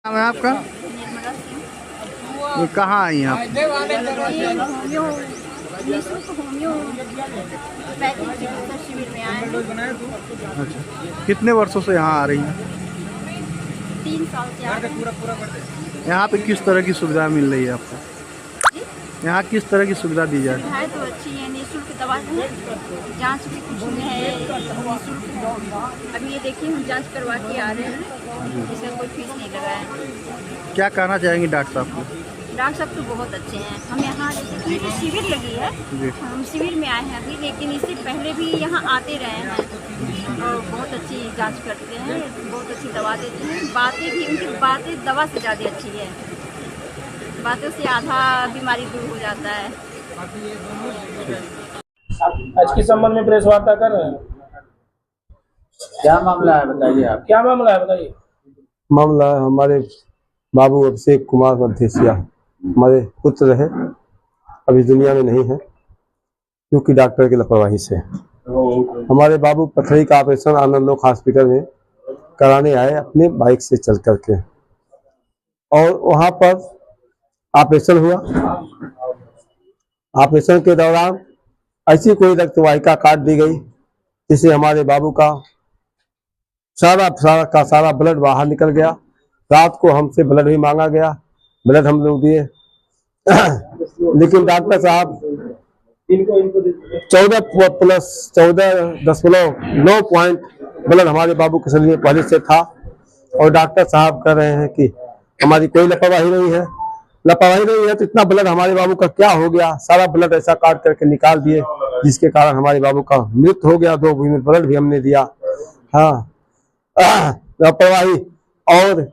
नाम है आपका? निर्मला सिंह। ये कहाँ आई हैं आप? ये होम्यो निःशुल्क होम्यो पैथिक चिकित्सा शिविर में आए हैं। अच्छा, कितने वर्षों से यहाँ आ रही हैं? 3 साल से आ रहे हैं। यहाँ पे किस तरह की सुविधा मिल रही है आपको? जी, यहाँ किस तरह की सुविधा दी जाए? सुविधाएं तो अच्छी हैं। निःशुल्क दवा है, जांच भी कुछ में है निःशुल्क है। अभी ये देखिए हम जांच करवा के आ रहे हैं, इसका कोई फीस नहीं लगा है। क्या कहना चाहेंगे डॉक्टर साहब को? डॉक्टर साहब तो बहुत अच्छे हैं। हम यहाँ जैसे कि ये शिविर लगी है, जी। हम शिविर में आए हैं अभी, लेकिन इससे पहले भी यहाँ आते रहे हैं और बहुत अच्छी जांच करते हैं, बहुत अच्छी दवा देते हैं। बातें भी उनकी बातें दवा से ज़्यादा अच्छी है। बातों से आधा बीमारी दूर हो जाता है। आज के संबंध में प्रेस वार्ता कर रहे हैं। क्या मामला है बताइए आप? क्या मामला है बताइए। मामला हमारे बाबू अभिषेक कुमार मधेसिया हमारे पुत्र रहे, अभी दुनिया में नहीं है क्योंकि डॉक्टर की लापरवाही से। हमारे बाबू पथरी का ऑपरेशन आनंद लोक हॉस्पिटल में कराने आए अपने बाइक से चल करके, और वहां पर ऑपरेशन हुआ। ऑपरेशन के दौरान ऐसी कोई रक्त वाहिका काट दी गई जिससे हमारे बाबू का सारा ब्लड बाहर निकल गया। रात को हमसे ब्लड भी मांगा गया, ब्लड हम लोग दिए लेकिन डॉक्टर साहब 14+14.9 पॉइंट ब्लड हमारे बाबू के शरीर में पहले से था, और डॉक्टर साहब कह रहे हैं कि हमारी कोई लापरवाही नहीं है। लापरवाही नहीं है तो इतना ब्लड हमारे बाबू का क्या हो गया? सारा ब्लड ऐसा काट करके निकाल दिए जिसके कारण हमारे बाबू का मृत्यु हो गया। 2 यूनिट ब्लड भी हमने दिया। हाँ, लापरवाही। और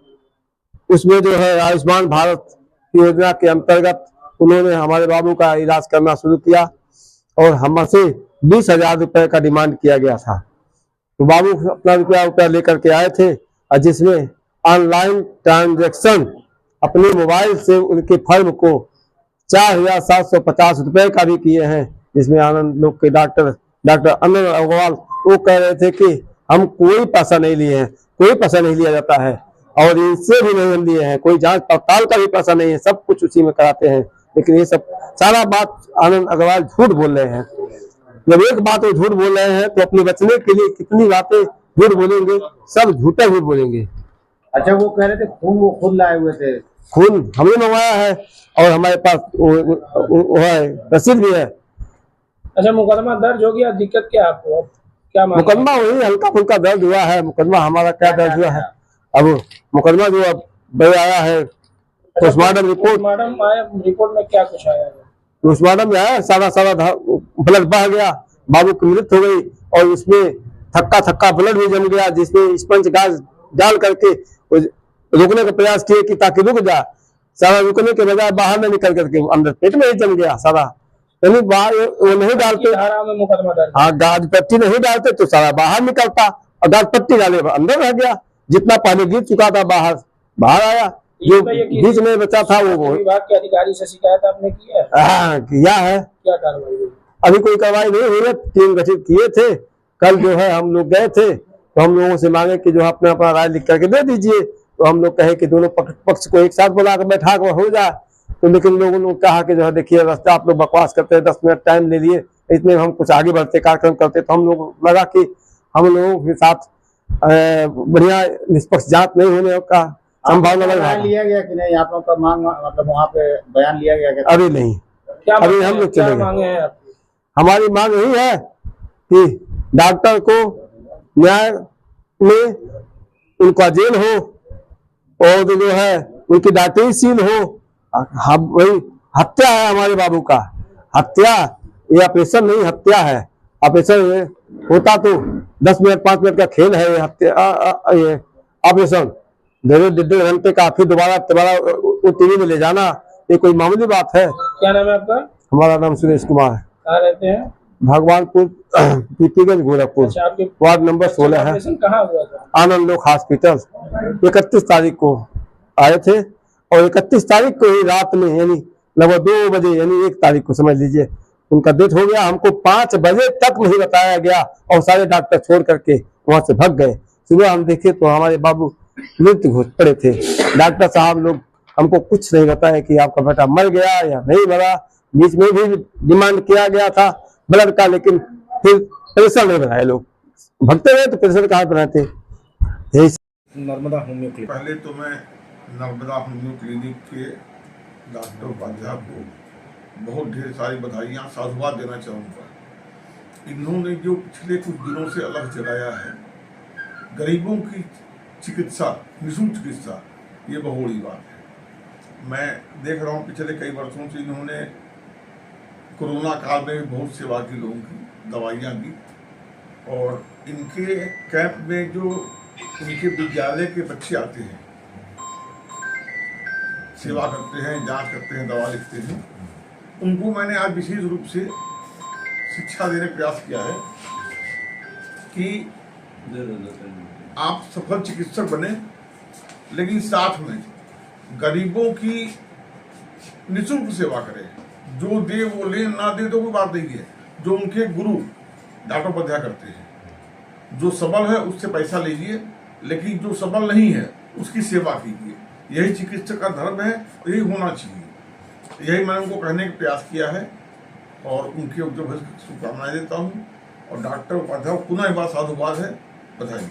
उसमें जो है आयुष्मान भारत योजना के अंतर्गत उन्होंने हमारे बाबू का इलाज करना शुरू किया और हमसे 20,000 रुपए का डिमांड किया गया था। तो बाबू अपना रुपया लेकर के आए थे, और जिसमें ऑनलाइन ट्रांजैक्शन अपने मोबाइल से उनके फर्म को 4,750 रुपए का भी किए हैं, जिसमें आनंद लोक के डॉक्टर अनिल अग्रवाल वो कह रहे थे कि हम कोई पैसा नहीं लिए हैं, कोई पैसा नहीं लिया जाता है, और इनसे भी नहीं हम लिए हैं, कोई जांच पड़ताल का भी पैसा नहीं है, सब कुछ उसी में कराते हैं। लेकिन ये सब सारा बात आनंद अग्रवाल झूठ बोल रहे हैं। जब एक बात वो झूठ बोल रहे हैं तो अपने बचने के लिए कितनी बातें झूठ बोलेंगे, सब झूठा झूठ बोलेंगे। अच्छा, वो कह रहे थे खून वो खुद लाए हुए थे। खून हमने मंगवाया है और हमारे पास वो है, रसीद भी है। अच्छा, मुकदमा दर्ज हो गया, दिक्कत क्या आपको? क्या मुकदमा वही हल्का फुल्का दर्ज हुआ है। मुकदमा हमारा क्या दर्ज हुआ है? अब मुकदमा जो अब आया है पोस्टमार्टम रिपोर्ट में क्या कुछ आया है? पोस्टमार्टम में आया, सारा ब्लड बह गया, बाबू की मृत्यु हो गई, और उसमें थक्का ब्लड भी जम गया, जिसमें स्पंज गैस डाल करके रोकने का प्रयास किए कि ताकि रुक जाए। सारा रुकने के बजाय बाहर में निकल करके अंदर पेट में ही जम गया सारा। यानी बाहर वो नहीं डालते, मुकदमा दर्ज। हाँ, गाज पट्टी नहीं डालते तो सारा बाहर निकलता, और गाज पट्टी डाले अंदर रह गया। जितना पहले गिर चुका था बाहर आया, जो बीच में बचा था वो विभाग के अधिकारी से शिकायत आपने की है? हाँ, किया है। क्या कार्रवाई हुई? अभी कोई कार्रवाई नहीं हुई है। टीम गठित किए थे, कल जो है हम लोग गए थे तो हम लोगों से मांगे कि जो अपना राय लिख करके दे दीजिए, तो हम लोग कहे कि दोनों पक्ष को एक साथ बुला कर बैठा कर हो जाए। तो लेकिन लोगों ने कहा कि जो है देखिए रास्ता आप लोग बकवास करते हैं, 10 मिनट टाइम ले लिए, इतने हम कुछ आगे बढ़ते कार्यक्रम करते। तो हम लोग लगा कि हम लोगों के साथ बढ़िया निष्पक्ष जांच नहीं होने का संभावना लग रहा है। लिया गया कि नहीं आप लोग का मांग, मतलब वहाँ पे बयान लिया गया? अभी नहीं, अभी हम लोग चले गए। हमारी मांग यही है कि डॉक्टर को न्याय में उनका जेल हो, और जो है उनकी डॉक्टरी सील हो। वही हत्या है हमारे बाबू का, हत्या, ये ऑपरेशन नहीं हत्या है। ऑपरेशन होता तो 10 मिनट 5 मिनट का खेल है, ये हत्या ये ऑपरेशन 1.5 घंटे का, फिर दोबारा टीवी में ले जाना, ये कोई मामूली बात है? क्या नाम है आपका? हमारा नाम सुरेश कुमार है। कहाँ रहते हैं? भगवानपुर, पीपीगंज, गोरखपुर, वार्ड नंबर 16 है। कहाँ हुआ था? आनंद लोक हॉस्पिटल 31 तारीख को आए थे, और 31 तारीख को ही रात में, यानी लगभग 2 बजे, यानी 1 तारीख को समझ लीजिए उनका डेथ हो गया। हमको 5 बजे तक नहीं बताया गया, और सारे डॉक्टर छोड़ करके वहां से भाग गए। सुबह हम देखे तो हमारे बाबू मृत्यु घोष पड़े थे। डॉक्टर साहब लोग हमको कुछ नहीं बताया कि आपका बेटा मर गया या नहीं मरा। बीच में भी डिमांड किया गया था ब्लड का, लेकिन फिर प्रेशर नहीं बनाए लोग। भगते रहे तो प्रेशर कहाँ बनाते। यही नर्मदा होम्यो क्लिनिक। पहले तो मैं नर्मदा होम्यो क्लिनिक के डॉक्टर उपाध्याय को बहुत ढेर सारी बधाइयाँ साधुवाद देना चाहूँगा। इन्होंने जो पिछले कुछ दिनों से अलग चलाया है, गरीबों की चिकित्सा, निःशुल्क चिकित्सा, ये बहुत बड़ी बात है। मैं देख रहा हूँ पिछले कई वर्षों से इन्होंने कोरोना काल में भी बहुत सेवा की, लोगों की दवाइयाँ दी। और इनके कैंप में जो इनके विद्यालय के बच्चे आते हैं, सेवा करते हैं, जांच करते हैं, दवा लिखते हैं, उनको मैंने आज विशेष रूप से शिक्षा देने का प्रयास किया है कि आप सफल चिकित्सक बने, लेकिन साथ में गरीबों की निःशुल्क सेवा करें। जो दे वो ले, ना दे तो कोई बात नहीं है। जो उनके गुरु डॉक्टर उपाध्याय करते हैं, जो सबल है उससे पैसा लीजिए, लेकिन जो सबल नहीं है उसकी सेवा कीजिए। यही चिकित्सक का धर्म है, यही होना चाहिए। यही मैंने उनको कहने का प्रयास किया है और उनकी जो शुभकामनाएं देता हूँ। और डॉक्टर उपाध्याय पुनः एक बार साधुवाद है, बधाई।